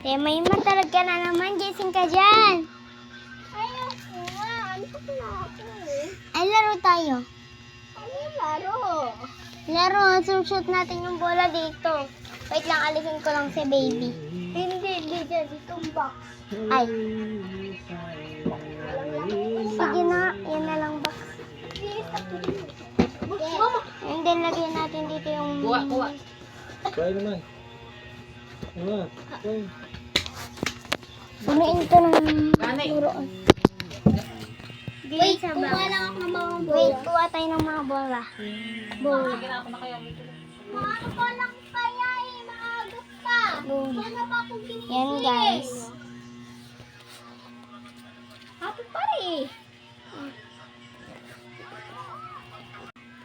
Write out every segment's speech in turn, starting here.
May matalag ka na naman. Gising ka dyan. Ayoko nga. Ano pa na ako eh? Ay, laro tayo. Ano yung laro? Laro, shoot natin yung bola dito. Wait lang, alisin ko lang si baby. Hindi dyan. Itong box. Ay. Sige na, yan na lang box. And then, lagyan natin dito yung... Kuha. Kaya naman. Ano? Kaya. Punuin ko ng Nanay. luroon. Wait, kuha lang ako ng mga bola. Wait, kuha tayo ng mga bola. Bola. Sige na ako na kaya dito. Ano pa lang kaya eh? Maagas pa. Bola. Ano pa akong ginising? Yan, guys. Happy pa rin.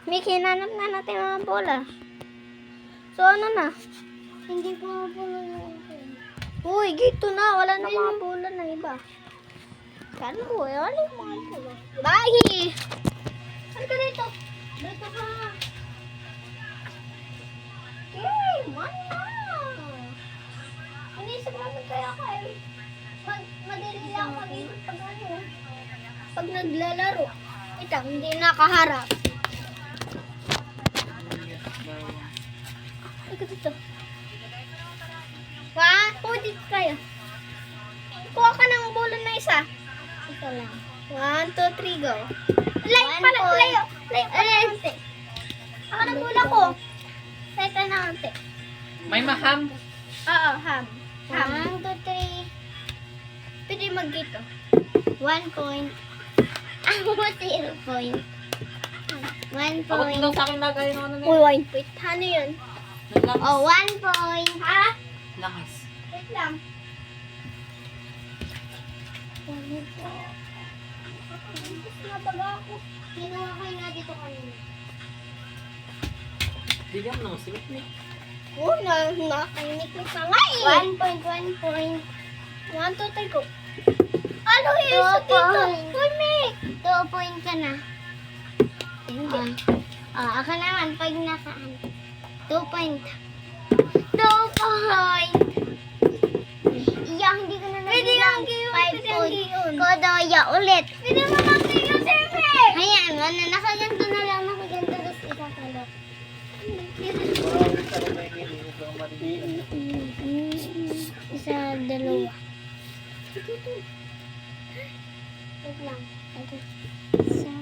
Mickey, hinanap na natin mga bola. So, ano na? Hindi ko nga bola yung Uy, gito na. Wala na mga bola na iba. Kano ko, wala yung mga bola. Bye! Ano ka dito? Dito ka. Hey, money na! Inisip namin kaya ka eh. Madali lang mag-isip pag ano. Pag naglalaro. Ito, hindi nakaharap. Ito dito. Dito kayo. Kuha ka ng bola na isa. Ito lang. 1, 2, 3, go. Layo pala, layo. Layo pala konti. Ako na bola ko. Layo ka na konti. May maham. Oo, ham. 1, 2, 3. Pwede mag-gito. 1 point. Ah, 0 point. 1 Ako point. tingnan sa akin lagay ng ano na Uy, yun. wait. Wait, ano yun? Naglamis. Oh, 1 point. Ha? Langis. Wait lang. Nabaga ako. Kinuha kayo na dito kanina. Bigyan mo ng silip ni. Oh, nakainiklik na nga eh. 1 point, 1 point. 1, 2, 3, go. Ano yung isa 2 dito? point. Uy, Mick. 2 point ka na. Hindi. Ako naman, pag nasaan. 2 point. 2 point. Iya, hindi ko na Pwede lang gayon, 5 pwede lang point. gayon. Kodoya ulit. Pwede mo lang kayo, siyempre. Ayan, wala. Nakaganto na lang. Nakaganto. Tapos ikakalot. Isa, dalawa. Wait lang. Isa,